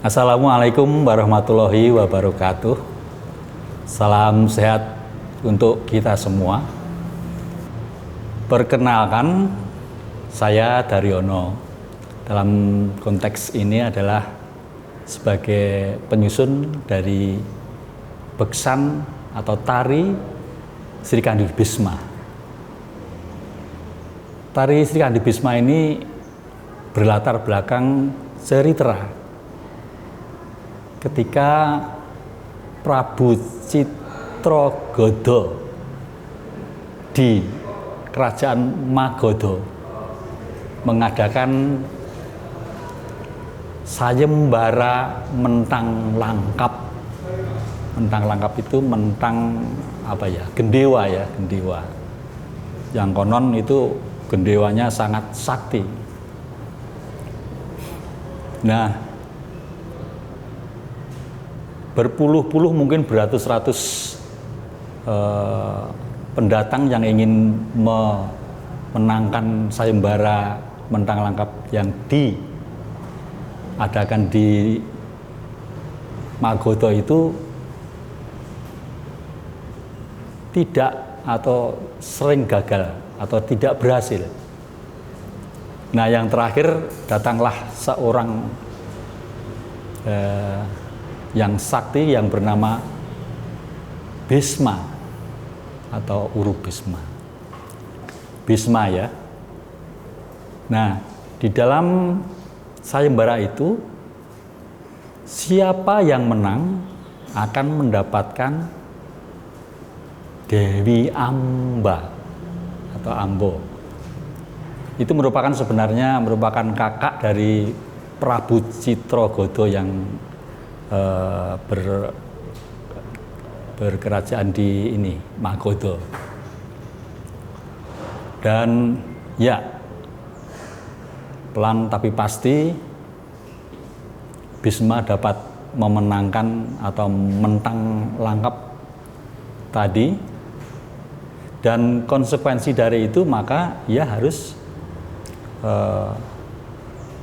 Assalamualaikum warahmatullahi wabarakatuh. Salam sehat untuk kita semua. Perkenalkan, saya Daryono. Dalam konteks ini adalah sebagai penyusun dari beksan atau tari Sri Kandi Bisma. Tari Sri Kandi Bisma ini berlatar belakang cerita ketika Prabu Citragodo di Kerajaan Magodo mengadakan sayembara mentang langkap. Mentang langkap itu mentang gendewa ya, gendewa. Yang konon itu gendewanya sangat sakti. Nah, berpuluh-puluh mungkin beratus-ratus pendatang yang ingin memenangkan sayembara mentang langkap yang diadakan di Magodo itu tidak atau sering gagal atau tidak berhasil. Nah, yang terakhir datanglah seorang yang sakti yang bernama Bisma atau Urubisma. Bisma ya. Nah, di dalam sayembara itu siapa yang menang akan mendapatkan Dewi Amba atau Ambo. Itu sebenarnya merupakan kakak dari Prabu Citragodo yang berkerajaan di Magodo. Dan ya, pelan tapi pasti Bisma dapat memenangkan atau mentang langkap tadi, dan konsekuensi dari itu maka ia harus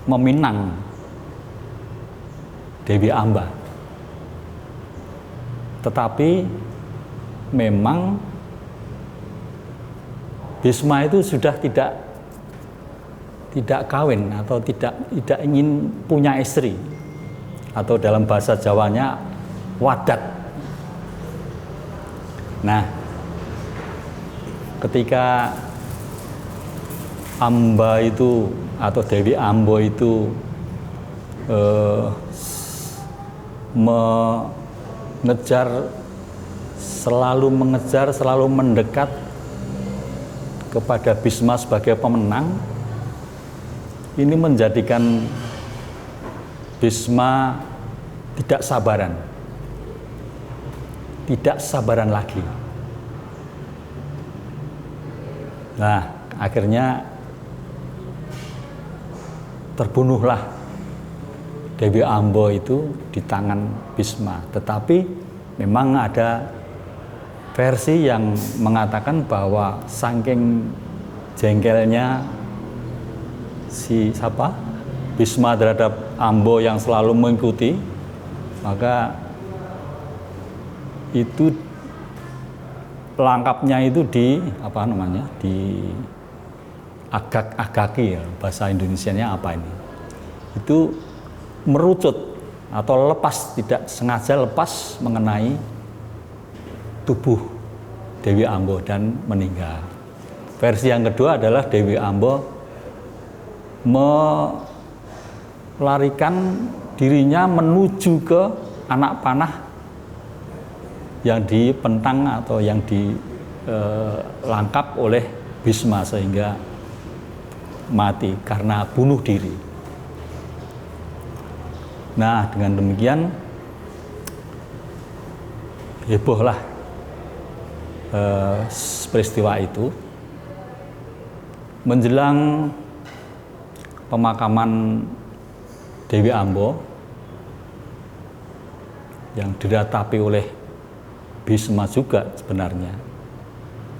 meminang Dewi Amba. Tetapi memang Bisma itu sudah tidak kawin atau tidak ingin punya istri, atau dalam bahasa Jawanya wadat. Nah, ketika Amba itu atau Dewi Ambo itu selalu mendekat kepada Bisma sebagai pemenang, ini menjadikan Bisma tidak sabaran lagi. Nah, akhirnya terbunuhlah Dewi Ambo itu di tangan Bisma. Tetapi memang ada versi yang mengatakan bahwa saking jengkelnya Bisma terhadap Ambo yang selalu mengikuti, maka itu langkapnya itu di agak-agaki ya, bahasa Indonesianya itu merucut atau tidak sengaja lepas mengenai tubuh Dewi Ambo dan meninggal. Versi yang kedua adalah Dewi Ambo melarikan dirinya menuju ke anak panah yang dipentang atau yang dilangkap oleh Bisma sehingga mati karena bunuh diri. Nah, dengan demikian hebohlah peristiwa itu. Menjelang pemakaman Dewi Ambo yang diratapi oleh Bisma juga, sebenarnya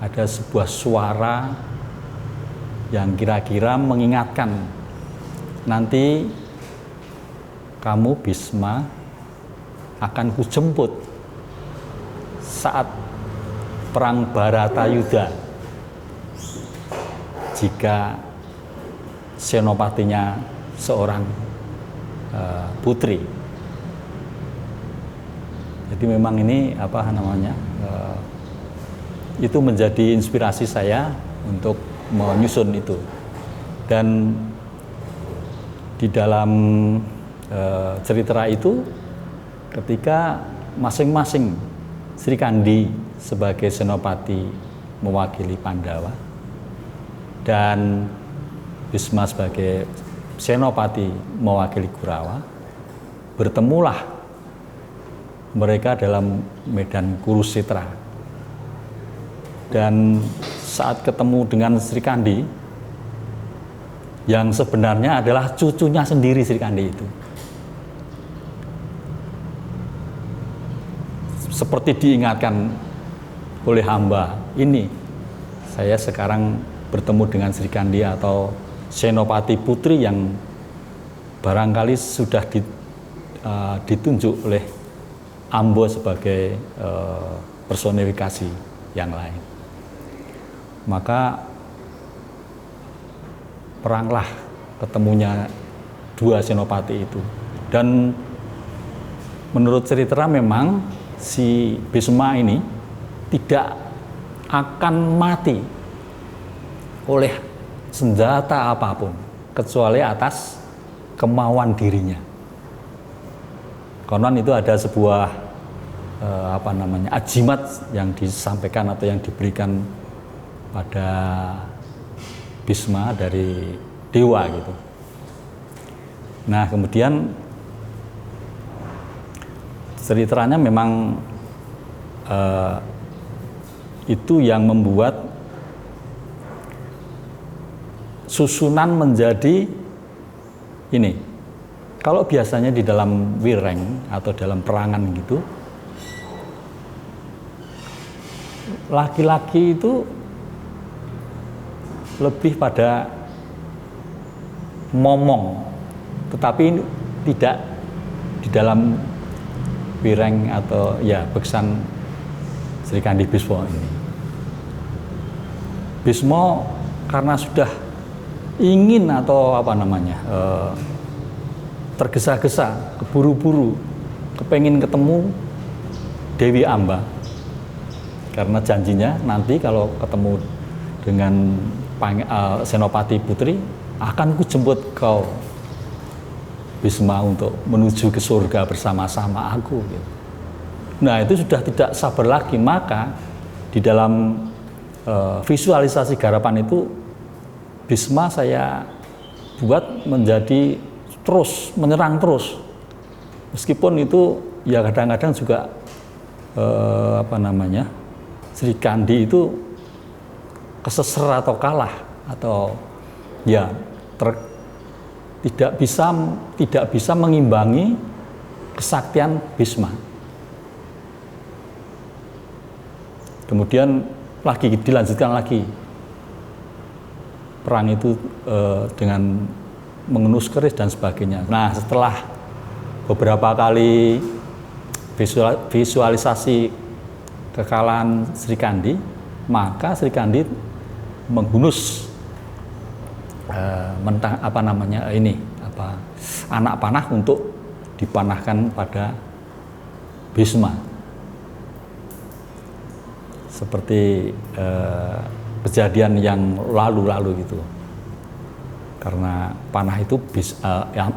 ada sebuah suara yang kira-kira mengingatkan nanti kamu Bisma akan kujemput saat perang Baratayuda jika senopatinya seorang putri. Jadi memang ini itu menjadi inspirasi saya untuk menyusun itu. Dan di dalam cerita itu, ketika masing-masing Sri Kandi sebagai senopati mewakili Pandawa dan Bisma sebagai senopati mewakili Kurawa, bertemulah mereka dalam medan Kurukshetra. Dan saat ketemu dengan Sri Kandi, yang sebenarnya adalah cucunya sendiri Sri Kandi itu, seperti diingatkan oleh hamba, ini saya sekarang bertemu dengan Sri Kandi atau senopati putri yang barangkali sudah ditunjuk oleh Ambo sebagai personifikasi yang lain. Maka peranglah ketemunya dua senopati itu. Dan menurut cerita memang si Bisma ini tidak akan mati oleh senjata apapun kecuali atas kemauan dirinya. Konon itu ada sebuah ajimat yang disampaikan atau yang diberikan pada Bisma dari dewa gitu. Nah, kemudian ceritanya memang itu yang membuat susunan menjadi ini. Kalau biasanya di dalam wireng atau dalam perangan gitu, laki-laki itu lebih pada momong, tetapi tidak di dalam wireng atau ya beksan Sri Kandi Bisma ini. Bisma karena sudah ingin atau tergesa-gesa, keburu-buru, kepengin ketemu Dewi Amba, karena janjinya nanti kalau ketemu dengan senopati putri akan kujemput kau Bisma untuk menuju ke surga bersama-sama aku gitu. Nah, itu sudah tidak sabar lagi. Maka di dalam visualisasi garapan itu Bisma saya buat menjadi terus menyerang terus, meskipun itu ya kadang-kadang juga Sri Kandi itu keseser atau kalah atau ya tidak bisa mengimbangi kesaktian Bisma. Kemudian dilanjutkan lagi perang itu dengan mengenus keris dan sebagainya. Nah, setelah beberapa kali visualisasi kekalahan Sri Kandi, maka Sri Kandi menghunus anak panah untuk dipanahkan pada Bisma, seperti kejadian yang lalu gitu. Karena panah itu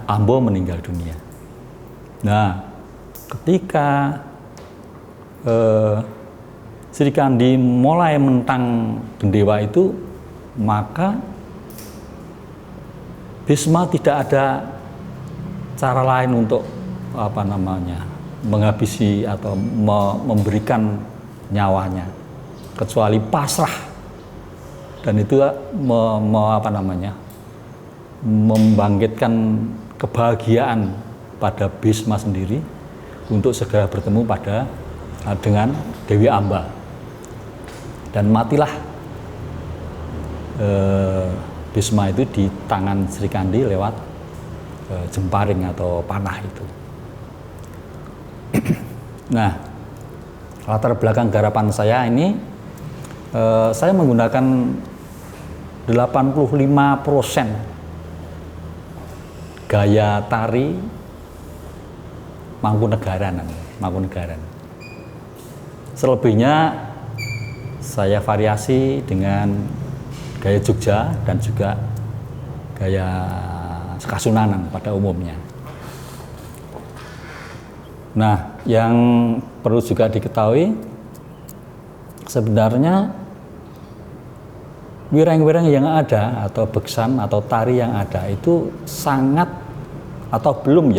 Ambo meninggal dunia. Nah, ketika Sri Kandi mulai mentang gendewa itu, maka Bisma tidak ada cara lain untuk menghabisi atau memberikan nyawanya kecuali pasrah, dan itu membangkitkan kebahagiaan pada Bisma sendiri untuk segera bertemu dengan Dewi Amba, dan matilah Bisma itu di tangan Sri Kandi lewat jemparing atau panah itu. Nah, latar belakang garapan saya ini, saya menggunakan 85% gaya tari Mangkunegaran. Selebihnya saya variasi dengan gaya Jogja dan juga gaya Kasunanan pada umumnya. Nah, yang perlu juga diketahui, sebenarnya wireng-wireng yang ada atau beksan atau tari yang ada itu sangat atau belum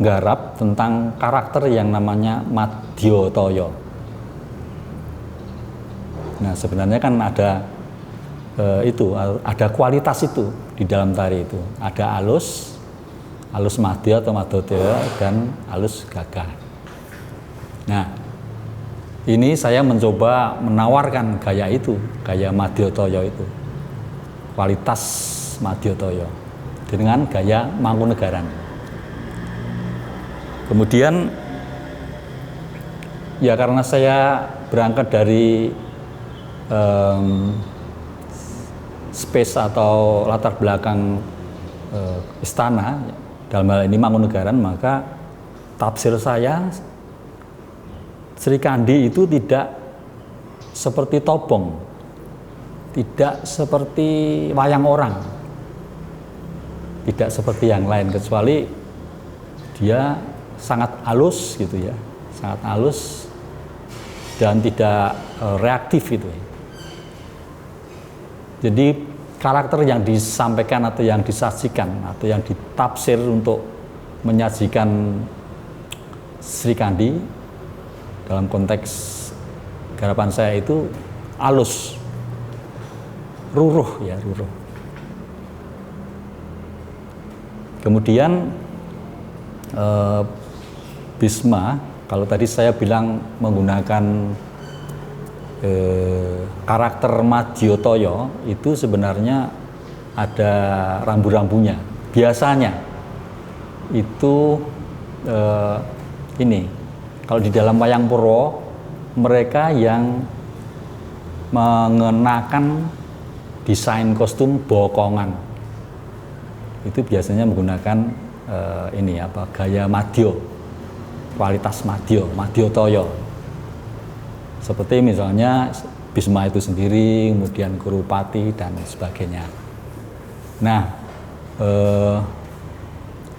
menggarap tentang karakter yang namanya Madya Toya. Nah, sebenarnya kan ada ada kualitas itu di dalam tari itu. Ada alus madya atau madya toya dan alus gagah. Nah, ini saya mencoba menawarkan gaya itu, gaya madya toya itu. Kualitas madya toya dengan gaya Mangkunegaran. Kemudian ya karena saya berangkat dari space atau latar belakang istana, dalam hal ini Mangkunegaran, maka tafsir saya Sri Kandi itu tidak seperti topong, tidak seperti wayang orang, tidak seperti yang lain, kecuali dia sangat halus gitu ya, sangat halus dan tidak reaktif gitu ya. Jadi karakter yang disampaikan atau yang disajikan atau yang ditafsir untuk menyajikan Sri Kandi dalam konteks garapan saya itu halus, ruruh. Kemudian Bisma, kalau tadi saya bilang menggunakan karakter Madya Toya, itu sebenarnya ada rambu-rambunya. Biasanya itu ini, kalau di dalam wayang Purwo, mereka yang mengenakan desain kostum bokongan itu biasanya menggunakan gaya Madya, kualitas Madya Toya. Seperti misalnya Bisma itu sendiri, kemudian Kurupati dan sebagainya. Nah,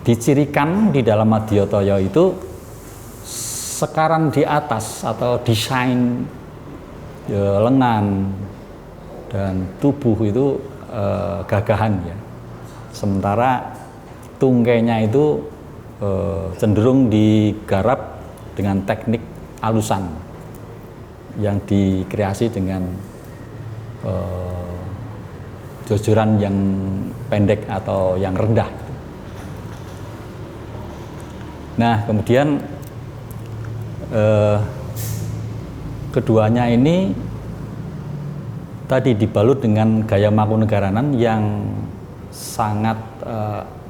dicirikan di dalam Madya Toya itu sekaran di atas atau desain lengan dan tubuh itu gagahan ya. Sementara tungkainya itu cenderung digarap dengan teknik alusan yang dikreasi dengan jojoran yang pendek atau yang rendah. Nah, kemudian keduanya ini tadi dibalut dengan gaya Mangkunegaranan yang sangat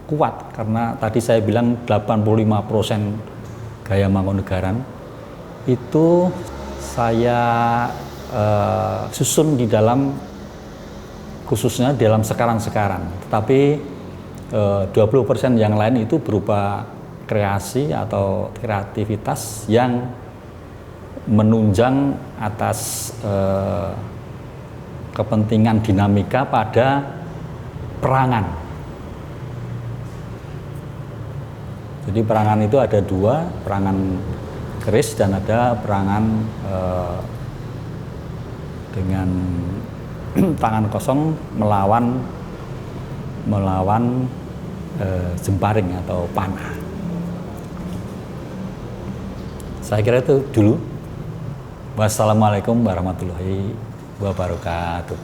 kuat, karena tadi saya bilang 85% gaya Mangkunegaran itu saya susun di dalam, khususnya dalam sekaran-sekaran, tetapi 20% yang lain itu berupa kreasi atau kreativitas yang menunjang atas kepentingan dinamika pada perangan. Jadi perangan itu ada dua, perangan keris dan ada perangan dengan tangan kosong melawan jemparing atau panah. Saya kira itu dulu. Wassalamualaikum warahmatullahi wabarakatuh.